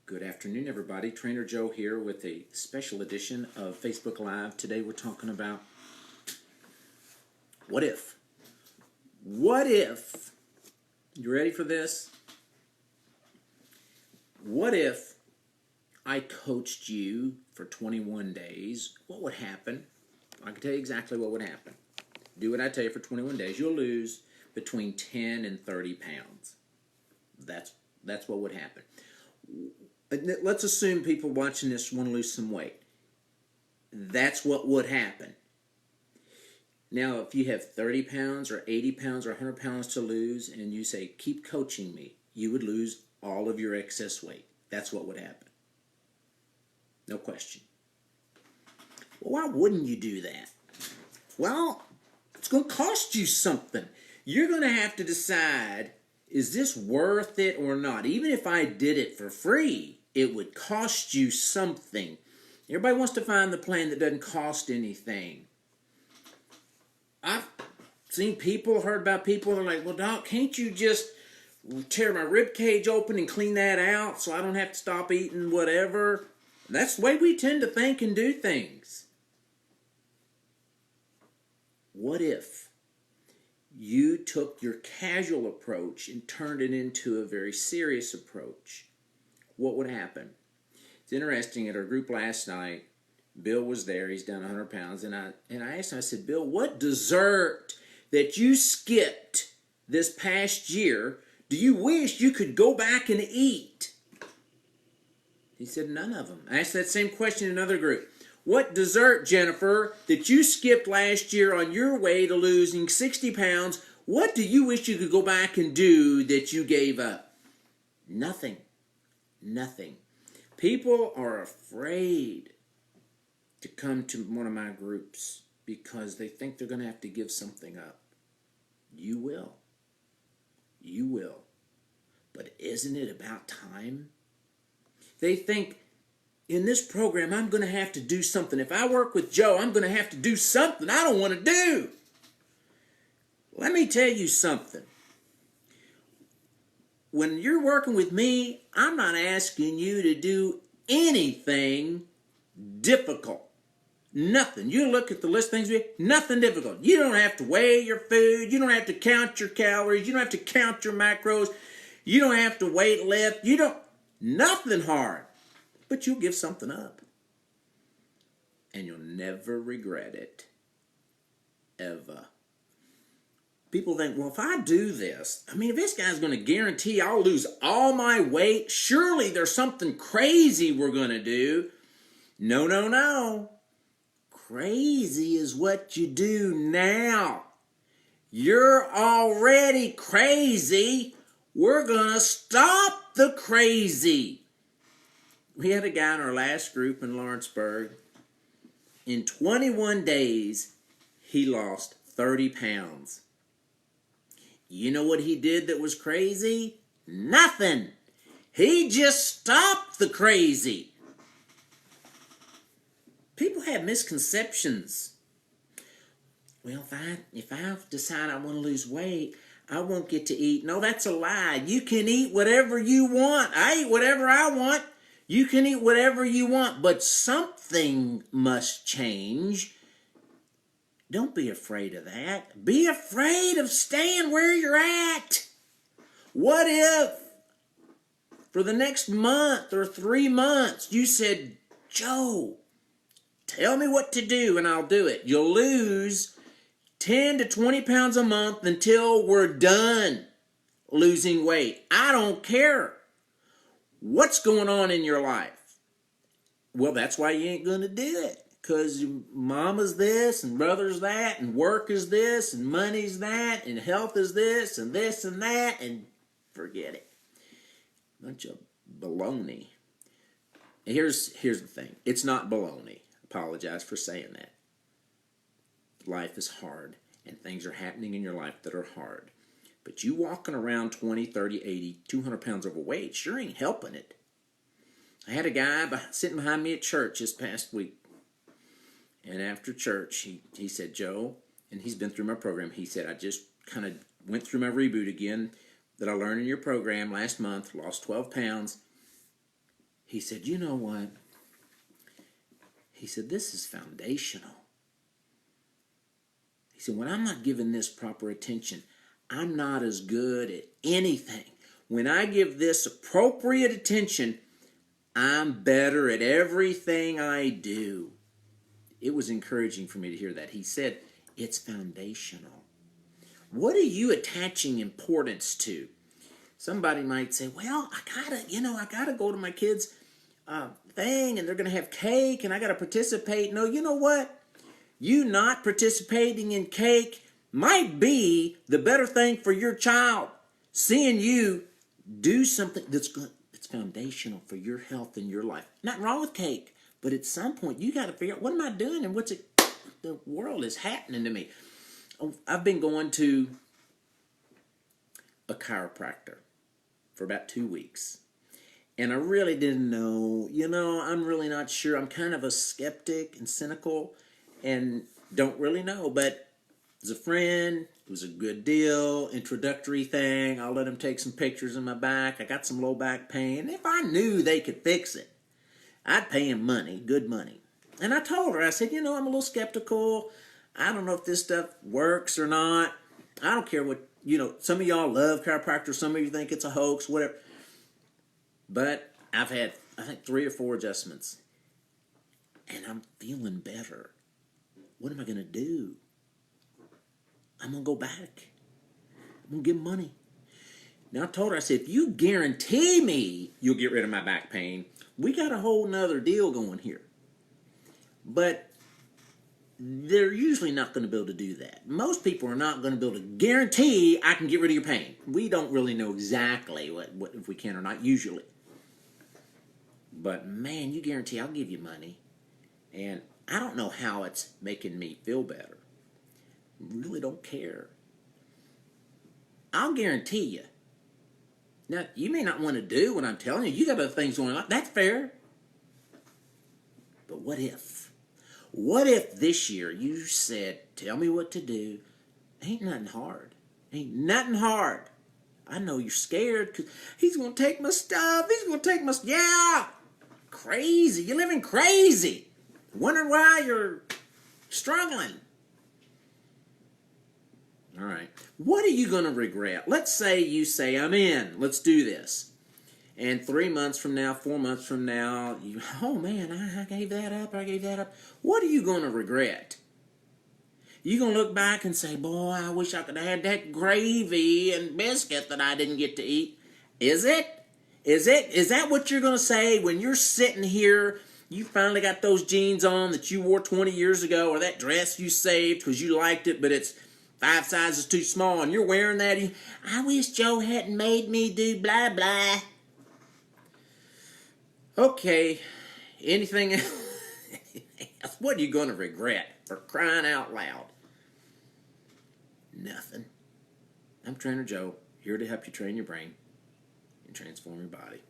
Good afternoon, everybody. Trainer Joe here with a special edition of Facebook Live. Today we're talking about what if? What if? You ready for this? What if I coached you for 21 days? What would happen? I can tell you exactly what would happen. Do what I tell you for 21 days. You'll lose between 10 and 30 pounds. That's what would happen. Let's assume people watching this want to lose some weight. That's what would happen. Now, if you have 30 pounds or 80 pounds or 100 pounds to lose and you say, keep coaching me, you would lose all of your excess weight. That's what would happen. No question. Well, why wouldn't you do that? Well, it's going to cost you something. You're going to have to decide, is this worth it or not? Even if I did it for free, it would cost you something. Everybody wants to find the plan that doesn't cost anything. I've seen people, heard about people, they're like, well, Doc, can't you just tear my rib cage open and clean that out so I don't have to stop eating whatever? That's the way we tend to think and do things. What if you took your casual approach and turned it into a very serious approach? What would happen? It's interesting, at our group last night, Bill was there. He's down 100 pounds. And I asked him, I said, Bill, what dessert that you skipped this past year do you wish you could go back and eat? He said, none of them. I asked that same question in another group. What dessert, Jennifer, that you skipped last year on your way to losing 60 pounds, what do you wish you could go back and do that you gave up? Nothing. Nothing. People are afraid to come to one of my groups because they think they're going to have to give something up. You will. You will. But isn't it about time? They think, in this program, I'm going to have to do something. If I work with Joe, I'm going to have to do something I don't want to do. Let me tell you something. When you're working with me, I'm not asking you to do anything difficult. Nothing. You look at the list of things we do, nothing difficult. You don't have to weigh your food. You don't have to count your calories. You don't have to count your macros. You don't have to weight lift. Nothing hard. But you'll give something up. And you'll never regret it. Ever. People think, well, if I do this, if this guy's going to guarantee I'll lose all my weight, surely there's something crazy we're going to do. No, no, no. Crazy is what you do now. You're already crazy. We're going to stop the crazy. We had a guy in our last group in Lawrenceburg. In 21 days, he lost 30 pounds. You know what he did that was crazy? Nothing. He just stopped the crazy. People have misconceptions. Well, if I decide I want to lose weight, I won't get to eat. No, that's a lie. You can eat whatever you want. I eat whatever I want. You can eat whatever you want, but something must change. Don't be afraid of that. Be afraid of staying where you're at. What if for the next month or 3 months you said, Joe, tell me what to do and I'll do it. You'll lose 10 to 20 pounds a month until we're done losing weight. I don't care what's going on in your life. Well, that's why you ain't going to do it. Because mama's this and brother's that and work is this and money's that and health is this and that and forget it. Bunch of baloney. Here's the thing. It's not baloney. Apologize for saying that. Life is hard and things are happening in your life that are hard. But you walking around 20, 30, 80, 200 pounds overweight sure ain't helping it. I had a guy sitting behind me at church this past week. And after church, he said, Joe, and he's been through my program, he said, I just kind of went through my reboot again that I learned in your program last month, lost 12 pounds. he said, you know what? He said, this is foundational. He said, when I'm not giving this proper attention, I'm not as good at anything. When I give this appropriate attention, I'm better at everything I do. It was encouraging for me to hear that. He said, it's foundational. What are you attaching importance to? Somebody might say, well, I gotta go to my kids' thing, and they're gonna have cake, and I gotta participate. No, you know what? You not participating in cake might be the better thing for your child. Seeing you do something that's good, that's foundational for your health and your life. Nothing wrong with cake, but at some point you got to figure out, what am I doing, and the world is happening to me. I've been going to a chiropractor for about 2 weeks. And I really didn't know, I'm really not sure. I'm kind of a skeptic and cynical and don't really know. But as a friend, it was a good deal, introductory thing. I'll let him take some pictures of my back. I got some low back pain. If I knew they could fix it, I'd pay him money, good money. And I told her, I said, I'm a little skeptical. I don't know if this stuff works or not. I don't care what, some of y'all love chiropractors. Some of you think it's a hoax, whatever. But I've had, I think, 3 or 4 adjustments. And I'm feeling better. What am I going to do? I'm going to go back. I'm going to give money. Now, I told her, I said, if you guarantee me you'll get rid of my back pain, we got a whole nother deal going here. But they're usually not going to be able to do that. Most people are not going to be able to guarantee I can get rid of your pain. We don't really know exactly what if we can or not, usually. But man, you guarantee I'll give you money. And I don't know how it's making me feel better. Really don't care. I'll guarantee you. Now, you may not want to do what I'm telling you. You got other things going on. That's fair. But what if? What if this year you said, tell me what to do? Ain't nothing hard. Ain't nothing hard. I know you're scared because he's going to take my stuff. He's going to take my stuff. Yeah. Crazy. You're living crazy. Wondering why you're struggling. All right. What are you going to regret? Let's say you say, I'm in. Let's do this. And 3 months from now, 4 months from now, oh man, I gave that up. I gave that up. What are you going to regret? You going to look back and say, boy, I wish I could have had that gravy and biscuit that I didn't get to eat. Is it? Is that what you're going to say when you're sitting here, you finally got those jeans on that you wore 20 years ago, or that dress you saved because you liked it, but it's 5 sizes too small, and you're wearing that? I wish Joe hadn't made me do blah, blah. Okay, anything else? What are you going to regret, for crying out loud? Nothing. I'm Trainer Joe, here to help you train your brain and transform your body.